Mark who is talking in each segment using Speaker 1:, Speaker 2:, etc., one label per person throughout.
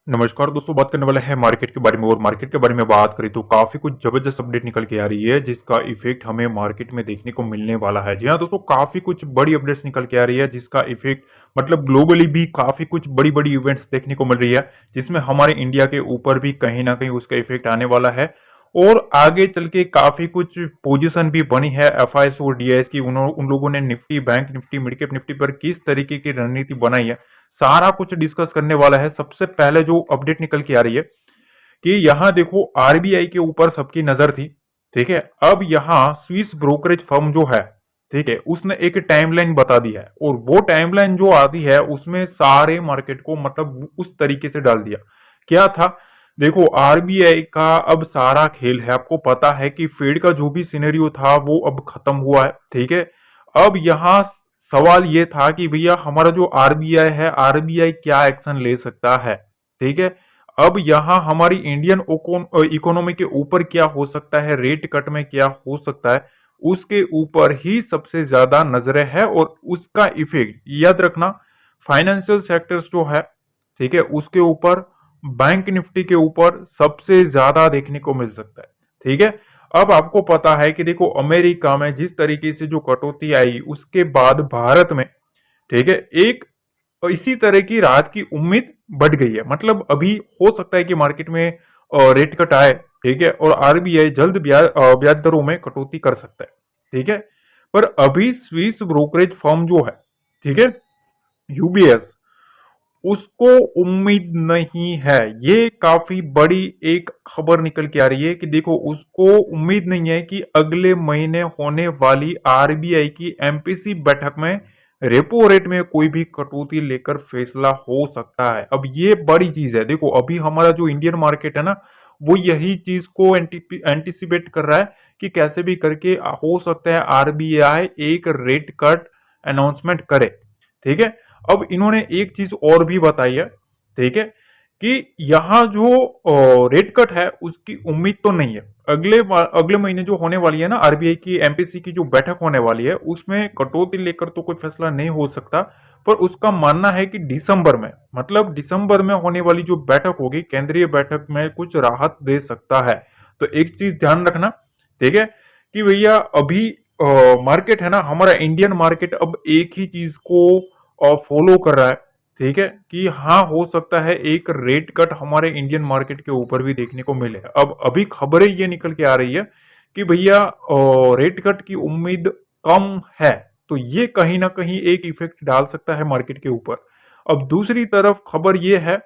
Speaker 1: नमस्कार दोस्तों, बात करने वाला है मार्केट के बारे में। और मार्केट के बारे में बात करें तो काफी कुछ जबरदस्त अपडेट निकल के आ रही है जिसका इफेक्ट हमें मार्केट में देखने को मिलने वाला है। जी हाँ दोस्तों, काफी कुछ बड़ी अपडेट्स निकल के आ रही है जिसका इफेक्ट मतलब ग्लोबली भी काफी कुछ बड़ी बड़ी इवेंट्स देखने को मिल रही है, जिसमें हमारे इंडिया के ऊपर भी कहीं ना कहीं उसका इफेक्ट आने वाला है। और आगे चल के काफी कुछ पोजीशन भी बनी है एफआईएस और डीआईएस की। उन लोगों ने Nifty, bank Nifty, mid cap Nifty पर किस तरीके की रणनीति बनाई है, सारा कुछ डिस्कस करने वाला है। सबसे पहले जो अपडेट निकल के आ रही है कि यहाँ देखो, आरबीआई के ऊपर सबकी नजर थी, ठीक है। अब यहाँ स्विस ब्रोकरेज फर्म जो है, ठीक है, उसने एक टाइमलाइन बता दी है। और वो टाइमलाइन जो आती है उसमें सारे मार्केट को मतलब उस तरीके से डाल दिया। क्या था, देखो आरबीआई का अब सारा खेल है। आपको पता है कि फेड का जो भी सिनेरियो था वो अब खत्म हुआ है, ठीक है। अब यहाँ सवाल ये था कि भैया हमारा जो आरबीआई है, आरबीआई क्या एक्शन ले सकता है, ठीक है। अब यहाँ हमारी इंडियन इकोनॉमी के ऊपर क्या हो सकता है, रेट कट में क्या हो सकता है, उसके ऊपर ही सबसे ज्यादा नजरें है। और उसका इफेक्ट याद रखना, फाइनेंशियल सेक्टर्स जो है, ठीक है, उसके ऊपर, बैंक निफ्टी के ऊपर सबसे ज्यादा देखने को मिल सकता है, ठीक है। अब आपको पता है कि देखो अमेरिका में जिस तरीके से जो कटौती आई, उसके बाद भारत में, ठीक है, एक इसी तरह की राहत की उम्मीद बढ़ गई है। मतलब अभी हो सकता है कि मार्केट में रेट कट आए, ठीक है, और आरबीआई जल्द ब्याज दरों में कटौती कर सकता है, ठीक है। पर अभी स्विस ब्रोकरेज फर्म जो है, ठीक है, यूबीएस, उसको उम्मीद नहीं है। ये काफी बड़ी एक खबर निकल के आ रही है कि देखो उसको उम्मीद नहीं है कि अगले महीने होने वाली आरबीआई की एमपीसी बैठक में रेपो रेट में कोई भी कटौती लेकर फैसला हो सकता है। अब ये बड़ी चीज है। देखो अभी हमारा जो इंडियन मार्केट है ना, वो यही चीज को एंटिसिपेट कर रहा है कि कैसे भी करके हो सकता है आरबीआई एक रेट कट अनाउंसमेंट करे, ठीक है। अब इन्होंने एक चीज और भी बताई है, ठीक है, कि यहाँ जो रेट कट है उसकी उम्मीद तो नहीं है। अगले महीने जो होने वाली है ना आरबीआई की एमपीसी की जो बैठक होने वाली है, उसमें कटौती लेकर तो कोई फैसला नहीं हो सकता। पर उसका मानना है कि दिसंबर में, मतलब दिसंबर में होने वाली जो बैठक होगी, केंद्रीय बैठक में कुछ राहत दे सकता है। तो एक चीज ध्यान रखना, ठीक है, कि भैया अभी मार्केट है ना, हमारा इंडियन मार्केट अब एक ही चीज को फॉलो कर रहा है, ठीक है, कि हाँ हो सकता है एक रेट कट हमारे इंडियन मार्केट के ऊपर भी देखने को मिले। अब अभी खबरें ये निकल के आ रही है कि भैया रेट कट की उम्मीद कम है। तो ये कहीं ना कहीं एक इफेक्ट डाल सकता है मार्केट के ऊपर। अब दूसरी तरफ खबर ये है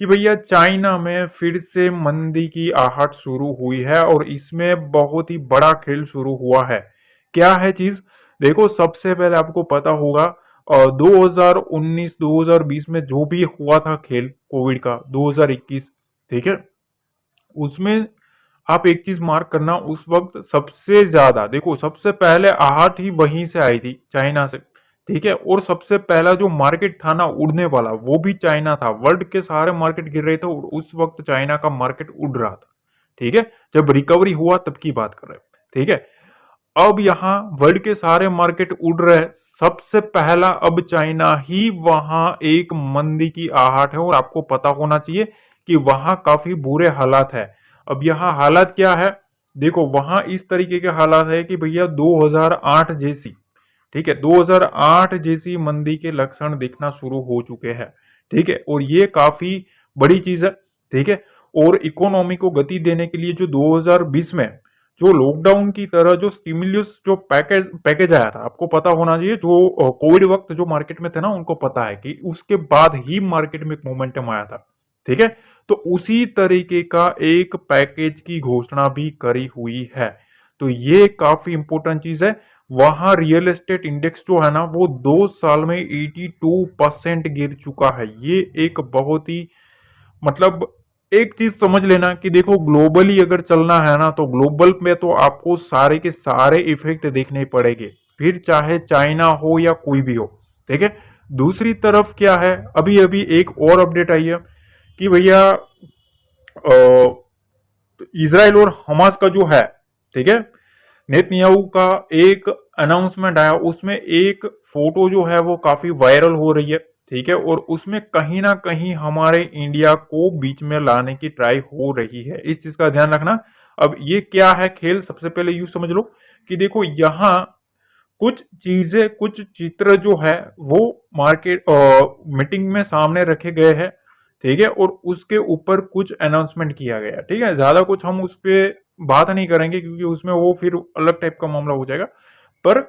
Speaker 1: कि भैया चाइना में फिर से मंदी की आहट शुरू हुई है और इसमें बहुत ही बड़ा खेल शुरू हुआ है। क्या है चीज, देखो सबसे पहले आपको पता होगा 2019-2020 में जो भी हुआ था खेल कोविड का, 2021, ठीक है, उसमें आप एक चीज मार्क करना, उस वक्त सबसे ज्यादा, देखो सबसे पहले आहट ही वहीं से आई थी, चाइना से, ठीक है। और सबसे पहला जो मार्केट था ना उड़ने वाला, वो भी चाइना था। वर्ल्ड के सारे मार्केट गिर रहे थे और उस वक्त चाइना का मार्केट उड़ रहा था, ठीक है। जब रिकवरी हुआ तब की बात कर रहे हैं, ठीक है। अब यहां वर्ल्ड के सारे मार्केट उड़ रहे हैं, सबसे पहला अब चाइना ही वहां एक मंदी की आहट है। और आपको पता होना चाहिए कि वहां काफी बुरे हालात है। अब यहाँ हालात क्या है, देखो वहां इस तरीके के हालात है कि भैया 2008 जैसी, ठीक है, 2008 जैसी मंदी के लक्षण दिखना शुरू हो चुके हैं, ठीक है। और ये काफी बड़ी चीज है, ठीक है। और इकोनॉमी को गति देने के लिए जो 2020 में जो लॉकडाउन की तरह जो स्टिमुलस जो पैकेज पैकेज आया था, आपको पता होना चाहिए, जो कोविड वक्त जो मार्केट में थे ना उनको पता है कि उसके बाद ही मार्केट में एक मोमेंटम आया था, ठीक है। तो उसी तरीके का एक पैकेज की घोषणा भी करी हुई है। तो ये काफी इंपॉर्टेंट चीज है। वहां रियल एस्टेट इंडेक्स जो है ना, वो 2 साल में 82% गिर चुका है। ये एक बहुत ही मतलब एक चीज समझ लेना कि देखो ग्लोबली अगर चलना है ना, तो ग्लोबल में तो आपको सारे के सारे इफेक्ट देखने पड़ेंगे, फिर चाहे चाइना हो या कोई भी हो, ठीक है। दूसरी तरफ क्या है, अभी अभी एक और अपडेट आई है कि भैया इसराइल और हमास का जो है, ठीक है, नेतन्याहू का एक अनाउंसमेंट आया, उसमें एक फोटो जो है वो काफी वायरल हो रही है, ठीक है, और उसमें कहीं ना कहीं हमारे इंडिया को बीच में लाने की ट्राई हो रही है, इस चीज का ध्यान रखना। अब ये क्या है खेल, सबसे पहले यूं समझ लो कि देखो यहाँ कुछ चीजें, कुछ चित्र जो है वो मार्केट मीटिंग में सामने रखे गए हैं, ठीक है, और उसके ऊपर कुछ अनाउंसमेंट किया गया, ठीक है। ज्यादा कुछ हम उस पर बात नहीं करेंगे क्योंकि उसमें वो फिर अलग टाइप का मामला हो जाएगा। पर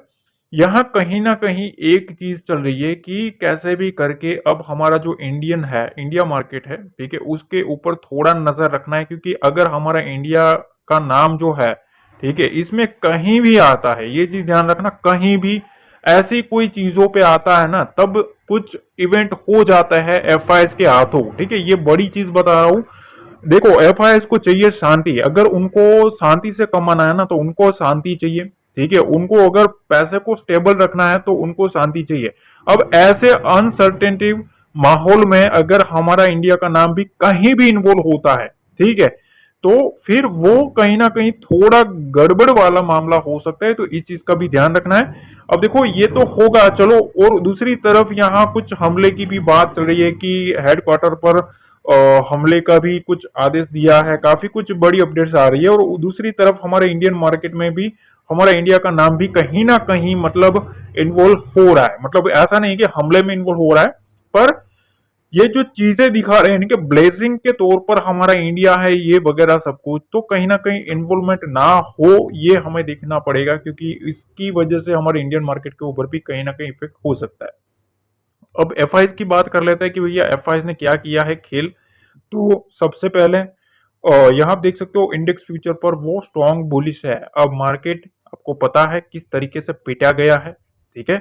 Speaker 1: यहाँ कहीं ना कहीं एक चीज चल रही है कि कैसे भी करके अब हमारा जो इंडियन है, इंडिया मार्केट है, ठीक है, उसके ऊपर थोड़ा नजर रखना है, क्योंकि अगर हमारा इंडिया का नाम जो है, ठीक है, इसमें कहीं भी आता है, ये चीज ध्यान रखना, कहीं भी ऐसी कोई चीजों पे आता है ना, तब कुछ इवेंट हो जाता है एफआईएस के हाथों, ठीक है, ये बड़ी चीज बता रहा हूं। देखो एफआईएस को चाहिए शांति, अगर उनको शांति से कमाना है ना तो उनको शांति चाहिए, ठीक है, उनको अगर पैसे को स्टेबल रखना है तो उनको शांति चाहिए। अब ऐसे अनसर्टेनिटी माहौल में अगर हमारा इंडिया का नाम भी कहीं भी इन्वॉल्व होता है, ठीक है, तो फिर वो कहीं ना कहीं थोड़ा गड़बड़ वाला मामला हो सकता है, तो इस चीज का भी ध्यान रखना है। अब देखो ये तो होगा, चलो, और दूसरी तरफ यहाँ कुछ हमले की भी बात चल रही है कि हेडक्वार्टर पर हमले का भी कुछ आदेश दिया है, काफी कुछ बड़ी अपडेट्स आ रही है। और दूसरी तरफ हमारे इंडियन मार्केट में भी हमारा इंडिया का नाम भी कहीं ना कहीं मतलब इन्वॉल्व हो रहा है, मतलब ऐसा नहीं कि हमले में इन्वॉल्व हो रहा है, पर ये जो चीजें दिखा रहे हैं इनके ब्लेसिंग के तौर पर हमारा इंडिया है ये वगैरह सब कुछ, तो कहीं ना कहीं इन्वॉल्वमेंट ना हो ये हमें देखना पड़ेगा, क्योंकि इसकी वजह से हमारे इंडियन मार्केट के ऊपर भी कहीं ना कहीं इफेक्ट हो सकता है। अब एफआईएस की बात कर लेते हैं कि भैया एफआईएस ने क्या किया है खेल। तो सबसे पहले यहाँ आप देख सकते हो इंडेक्स फ्यूचर पर वो स्ट्रॉन्ग बुलिश है। अब मार्केट आपको पता है किस तरीके से पीटा गया है, ठीक है,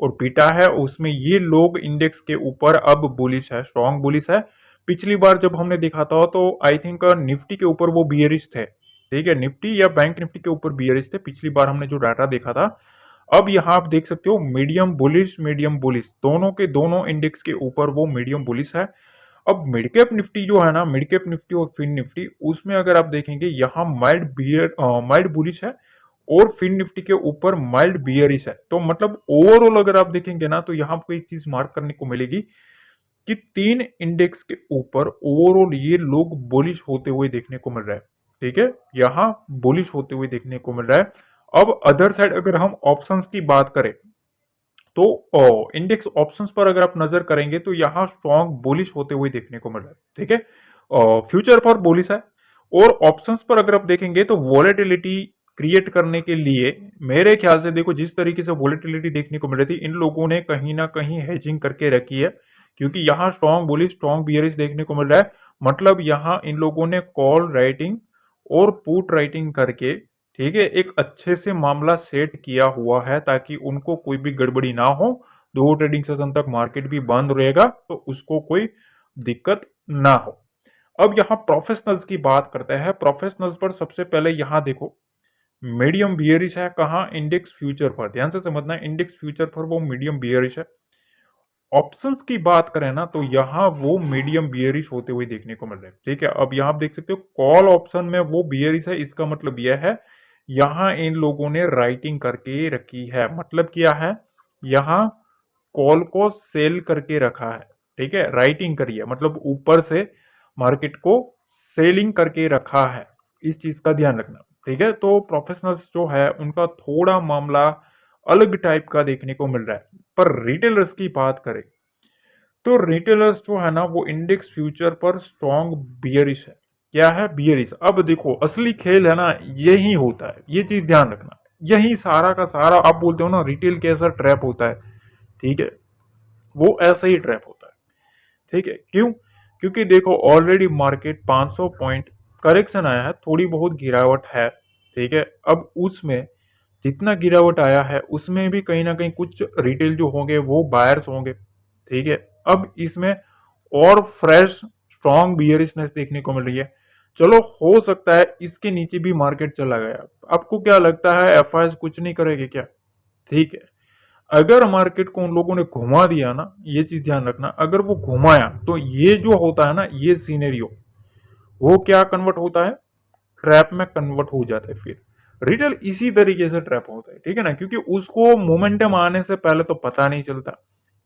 Speaker 1: और पीटा है उसमें ये लोग इंडेक्स के ऊपर अब बुलिश है, स्ट्रॉन्ग बुलिश है। पिछली बार जब हमने देखा था तो आई थिंक निफ्टी के ऊपर वो बियरिश थे, ठीक है, निफ्टी या बैंक निफ्टी के ऊपर बियरिश थे पिछली बार हमने जो डाटा देखा था। अब यहाँ आप देख सकते हो मीडियम बुलिश दोनों के दोनों इंडेक्स के ऊपर वो मीडियम बुलिश है। अब मिड कैप निफ्टी जो है ना, मिड कैप निफ्टी और फिन निफ्टी, उसमें अगर आप देखेंगे यहाँ माइल्ड बुलिश है, और फिन निफ्टी के ऊपर माइल्ड बियरिश है। तो मतलब ओवरऑल अगर आप देखेंगे ना तो यहाँ आपको एक चीज मार्क करने को मिलेगी कि तीन इंडेक्स के ऊपर ओवरऑल ये लोग बुलिश होते हुए देखने को मिल रहा है, ठीक है, यहाँ बुलिश होते हुए देखने को मिल रहा है। अब अदर साइड अगर हम ऑप्शंस की बात करें तो इंडेक्स ऑप्शंस पर अगर आप नजर करेंगे तो यहाँ स्ट्रॉन्ग बुलिश होते हुए देखने को मिल रहा है, ठीक है, फ्यूचर पर बुलिश है। और ऑप्शंस पर अगर आप देखेंगे तो वॉलेटिलिटी क्रिएट करने के लिए मेरे ख्याल से देखो जिस तरीके से वॉलेटिलिटी देखने को मिल रही थी, इन लोगों ने कहीं ना कहीं हेजिंग करके रखी है, क्योंकि यहाँ स्ट्रॉन्ग बुलिश स्ट्रॉन्ग बियरिश देखने को मिल रहा है। मतलब यहाँ इन लोगों ने कॉल राइटिंग और पुट राइटिंग करके, ठीक है, एक अच्छे से मामला सेट किया हुआ है ताकि उनको कोई भी गड़बड़ी ना हो। दो ट्रेडिंग सेशन तक मार्केट भी बंद रहेगा तो उसको कोई दिक्कत ना हो। अब यहाँ प्रोफेशनल्स की बात करते हैं। प्रोफेशनल्स पर सबसे पहले यहाँ देखो मीडियम बियरिश है, कहाँ, इंडेक्स फ्यूचर पर, ध्यान से समझना है, इंडेक्स फ्यूचर पर वो मीडियम बियरिश है। ऑप्शंस की बात करें ना तो यहाँ वो मीडियम बियरिश होते हुए देखने को मिल रहे हैं, ठीक है। अब यहाँ आप देख सकते हो कॉल ऑप्शन में वो बियरिश है, इसका मतलब यह है यहाँ इन लोगों ने राइटिंग करके रखी है। मतलब क्या है, यहाँ कॉल को सेल करके रखा है, ठीक है, राइटिंग करी है, मतलब ऊपर से मार्केट को सेलिंग करके रखा है, इस चीज का ध्यान रखना, ठीक है। तो प्रोफेशनल्स जो है उनका थोड़ा मामला अलग टाइप का देखने को मिल रहा है। पर रिटेलर्स की बात करें तो रिटेलर्स जो है ना वो इंडेक्स फ्यूचर पर स्ट्रॉन्ग बियरिश है। क्या है, बियरिश। अब देखो असली खेल है ना यही होता है, ये चीज ध्यान रखना, यही सारा का सारा आप बोलते हो ना रिटेल कैसा ट्रैप होता है, ठीक है, वो ऐसा ही ट्रैप होता है, ठीक है। क्यों, क्योंकि देखो ऑलरेडी मार्केट 500 पॉइंट करेक्शन आया है, थोड़ी बहुत गिरावट है, ठीक है। अब उसमें जितना गिरावट आया है उसमें भी कहीं ना कहीं कुछ रिटेल जो होंगे वो बायर्स होंगे, ठीक है। अब इसमें और फ्रेश स्ट्रॉन्ग बियरिशनेस देखने को मिल रही है। चलो हो सकता है इसके नीचे भी मार्केट चला गया। आपको क्या लगता है एफआईएस कुछ नहीं करेगी क्या? ठीक है, अगर मार्केट को उन लोगों ने घुमा दिया ना, ये चीज ध्यान रखना, अगर वो घुमाया तो ये जो होता है ना ये सीनेरियो वो क्या कन्वर्ट होता है, ट्रैप में कन्वर्ट हो जाता है। फिर रिटेल इसी तरीके से ट्रैप होता है, ठीक है ना, क्योंकि उसको मोमेंटम आने से पहले तो पता नहीं चलता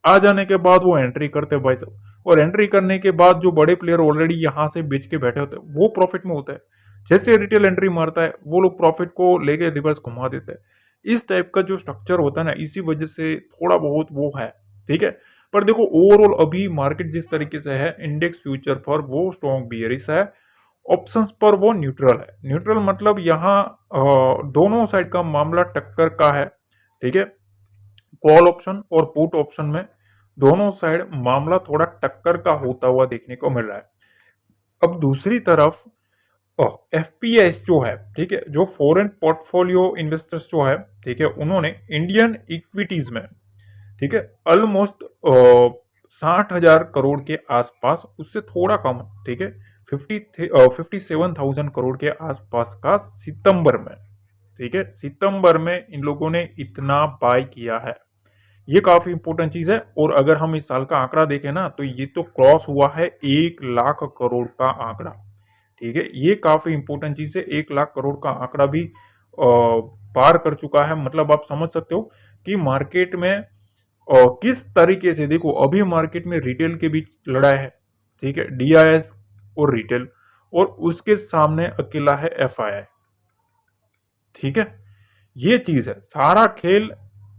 Speaker 1: आ जाने के बाद वो एंट्री करते हैं भाई साहब, और एंट्री करने के बाद जो बड़े प्लेयर ऑलरेडी यहाँ से बेच के बैठे होते हैं वो प्रॉफिट में होता है। जैसे रिटेल एंट्री मारता है वो लोग प्रॉफिट को लेके रिवर्स घुमा देते हैं। इस टाइप का जो स्ट्रक्चर होता है ना, इसी वजह से थोड़ा बहुत वो है। ठीक है, पर देखो ओवरऑल अभी मार्केट जिस तरीके से है, इंडेक्स फ्यूचर पर वो स्ट्रॉन्ग बियरिश है, ऑप्शंस पर वो न्यूट्रल है। न्यूट्रल मतलब यहाँ दोनों साइड का मामला टक्कर का है। ठीक है, कॉल ऑप्शन और पुट ऑप्शन में दोनों साइड मामला थोड़ा टक्कर का होता हुआ देखने को मिल रहा है। अब दूसरी तरफ एफपीएस जो है, ठीक है, जो फॉरेन पोर्टफोलियो इन्वेस्टर्स जो है, ठीक है, उन्होंने इंडियन इक्विटीज में, ठीक है, ऑलमोस्ट 60,000 करोड़ के आसपास, उससे थोड़ा कम, ठीक है, 57,000 करोड़ के आसपास का सितंबर में, ठीक है, सितंबर में इन लोगों ने इतना बाय किया है। ये काफी इंपॉर्टेंट चीज है। और अगर हम इस साल का आंकड़ा देखें ना, तो ये तो क्रॉस हुआ है 1 लाख करोड़ का आंकड़ा। ठीक है, ये काफी इंपॉर्टेंट चीज है। 1 लाख करोड़ का आंकड़ा भी पार कर चुका है। मतलब आप समझ सकते हो कि मार्केट में किस तरीके से, देखो अभी मार्केट में रिटेल के बीच लड़ाई है, ठीक है, डीआईएस और रिटेल, और उसके सामने अकेला है एफआईआई। ठीक है, ये चीज है, सारा खेल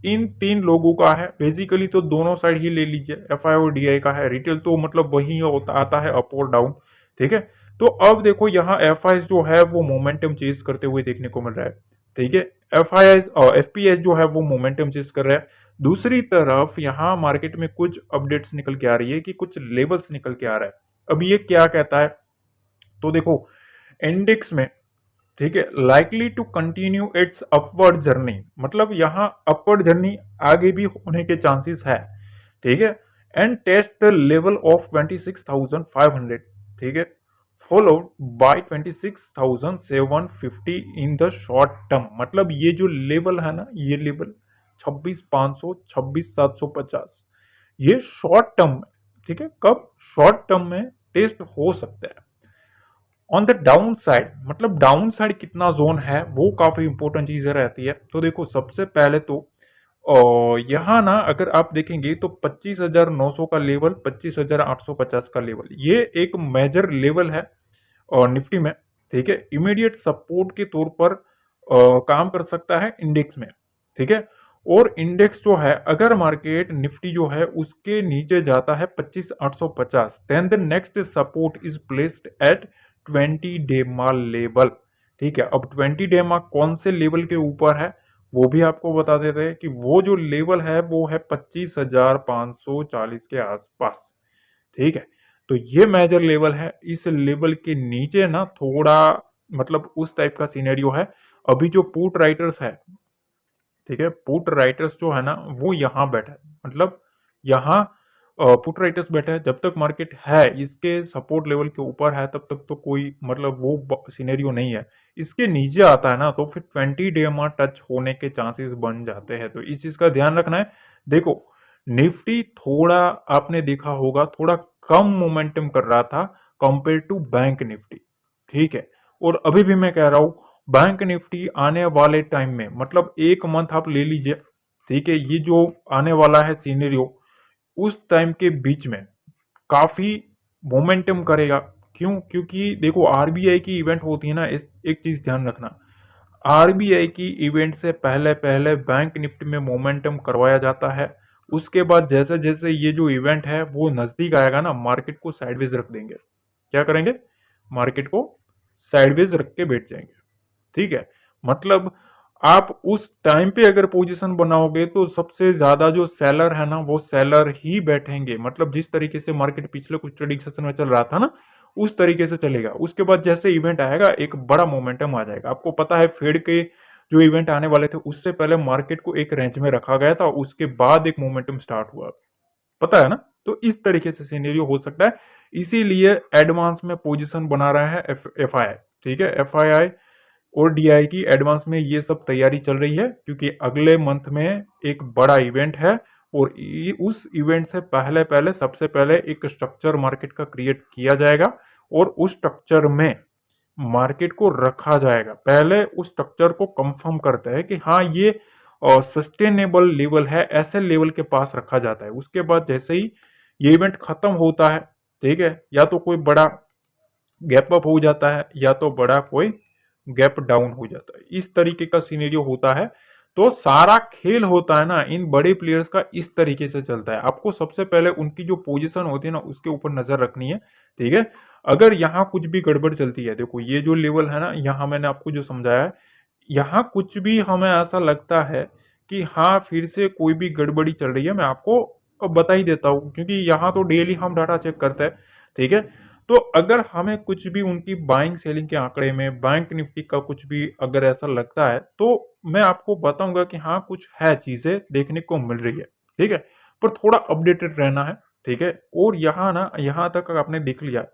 Speaker 1: इन तीन लोगों का है बेसिकली। तो दोनों साइड ही ले लीजिए, एफआई और डीआई का है। रिटेल तो मतलब वही होता आता है अप और डाउन। ठीक है, तो अब देखो यहाँ एफआई जो है वो मोमेंटम चेज करते हुए देखने को मिल रहा है। ठीक है, एफआई और एफपीएस जो है वो मोमेंटम चेज कर रहा है। दूसरी तरफ यहाँ मार्केट में कुछ अपडेट्स निकल के आ रही है कि कुछ लेवल्स निकल के आ रहा है। अब ये क्या कहता है, तो देखो इंडेक्स में, ठीक है, likely to continue its upward journey, मतलब यहाँ अपवर्ड जर्नी आगे भी होने के चांसेस है। ठीक है, and test the level of 26,500, ठीक है, followed by 26,750 in the short term. मतलब ये जो लेवल है ना, ये लेवल 26,500, 26,750, ये शॉर्ट टर्म में, ठीक है, कब शॉर्ट टर्म में टेस्ट हो सकता है। ऑन द डाउन साइड, मतलब डाउन साइड कितना जोन है वो काफी इंपॉर्टेंट चीजें रहती है। तो देखो सबसे पहले तो यहाँ ना अगर आप देखेंगे तो 25,900 का लेवल, 25,850 का लेवल, ये एक मेजर लेवल है और निफ्टी में। ठीक है, इमीडिएट सपोर्ट के तौर पर काम कर सकता है इंडेक्स में। ठीक है, और इंडेक्स जो है, अगर मार्केट निफ्टी जो है उसके नीचे जाता है 25,850, then the next support is placed at 20 DEMA level. ठीक है, अब 20 डेमा कौन से लेवल के ऊपर है वो भी आपको बता देते हैं कि वो जो लेवल है वो है 25,540 के आसपास। ठीक है, तो ये मेजर लेवल है। इस लेवल के नीचे ना थोड़ा मतलब उस टाइप का सिनेरियो है। अभी जो पुट राइटर्स है, ठीक है, पुट राइटर्स जो है ना वो यहाँ बैठा है, मतलब यहाँ पुट राइटर्स बैठा है। जब तक मार्केट है इसके सपोर्ट लेवल के ऊपर है तब तक तो कोई मतलब वो सिनेरियो नहीं है। इसके नीचे आता है ना तो फिर 20 डेमा टच होने के चांसेस बन जाते हैं। तो इस चीज का ध्यान रखना है। देखो निफ्टी थोड़ा, आपने देखा होगा, थोड़ा कम मोमेंटम कर रहा था कंपेयर टू बैंक निफ्टी। ठीक है, और अभी भी मैं कह रहा हूं बैंक निफ्टी आने वाले टाइम में, मतलब एक मंथ आप ले लीजिए, ठीक है, ये जो आने वाला है सीनेरियो उस टाइम के बीच में काफी मोमेंटम करेगा। क्यों? क्योंकि देखो आरबीआई की इवेंट होती है ना, एक चीज ध्यान रखना, आरबीआई की इवेंट से पहले पहले बैंक निफ्टी में मोमेंटम करवाया जाता है। उसके बाद जैसे जैसे ये जो इवेंट है वो नजदीक आएगा ना, मार्केट को साइडवेज रख देंगे। क्या करेंगे? मार्केट को साइडवेज रख के बैठ जाएंगे। ठीक है, मतलब आप उस टाइम पे अगर पोजीशन बनाओगे तो सबसे ज्यादा जो सेलर है ना वो सेलर ही बैठेंगे। मतलब जिस तरीके से मार्केट पिछले कुछ ट्रेडिंग सेशन में चल रहा था ना उस तरीके से चलेगा। उसके बाद जैसे इवेंट आएगा एक बड़ा मोमेंटम आ जाएगा। आपको पता है फेड के जो इवेंट आने वाले थे उससे पहले मार्केट को एक रेंज में रखा गया था, उसके बाद एक मोमेंटम स्टार्ट हुआ, पता है ना। तो इस तरीके से सिनेरियो हो सकता है, इसीलिए एडवांस में पोजीशन बना रहा है एफआईआई। ठीक है, एफआईआई और डीआई की एडवांस में ये सब तैयारी चल रही है क्योंकि अगले मंथ में एक बड़ा इवेंट है और उस इवेंट से पहले पहले सबसे पहले एक स्ट्रक्चर मार्केट का क्रिएट किया जाएगा और उस स्ट्रक्चर में मार्केट को रखा जाएगा। पहले उस स्ट्रक्चर को कंफर्म करते हैं कि हाँ ये सस्टेनेबल लेवल है, ऐसे लेवल के पास रखा जाता है। उसके बाद जैसे ही ये इवेंट खत्म होता है, ठीक है, या तो कोई बड़ा गैप अप हो जाता है या तो बड़ा कोई गैप डाउन हो जाता है, इस तरीके का सिनेरियो होता है। तो सारा खेल होता है ना इन बड़े प्लेयर्स का इस तरीके से चलता है। आपको सबसे पहले उनकी जो पोजीशन होती है ना उसके ऊपर नजर रखनी है, ठीक है। अगर यहाँ कुछ भी गड़बड़ चलती है, देखो ये जो लेवल है ना, यहाँ मैंने आपको जो समझाया है, यहाँ कुछ भी हमें ऐसा लगता है कि हाँ फिर से कोई भी गड़बड़ी चल रही है, मैं आपको बता ही देता हूँ क्योंकि यहाँ तो डेली हम डाटा चेक करते हैं, ठीक है। तो अगर हमें कुछ भी उनकी बाइंग सेलिंग के आंकड़े में बैंक निफ्टी का कुछ भी अगर ऐसा लगता है तो मैं आपको बताऊंगा कि हाँ कुछ है, चीजें देखने को मिल रही है, ठीक है। पर थोड़ा अपडेटेड रहना है, ठीक है। और यहाँ ना, यहाँ तक आपने देख लिया,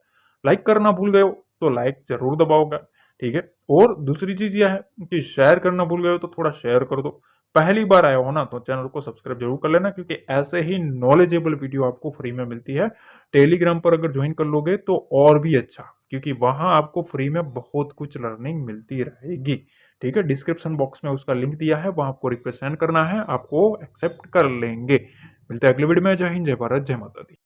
Speaker 1: लाइक करना भूल गए हो तो लाइक जरूर दबाओगा, ठीक है। और दूसरी चीज यह है कि शेयर करना भूल गए हो तो थोड़ा शेयर कर दो। पहली बार आए हो ना तो चैनल को सब्सक्राइब जरूर कर लेना, क्योंकि ऐसे ही नॉलेजेबल वीडियो आपको फ्री में मिलती है। टेलीग्राम पर अगर ज्वाइन कर लोगे तो और भी अच्छा, क्योंकि वहां आपको फ्री में बहुत कुछ लर्निंग मिलती रहेगी, ठीक है। डिस्क्रिप्शन बॉक्स में उसका लिंक दिया है, वहां आपको रिक्वेस्ट सेंड करना है, आपको एक्सेप्ट कर लेंगे। मिलते हैं अगले वीडियो में। जय हिंद, जय भारत, जय माता दी।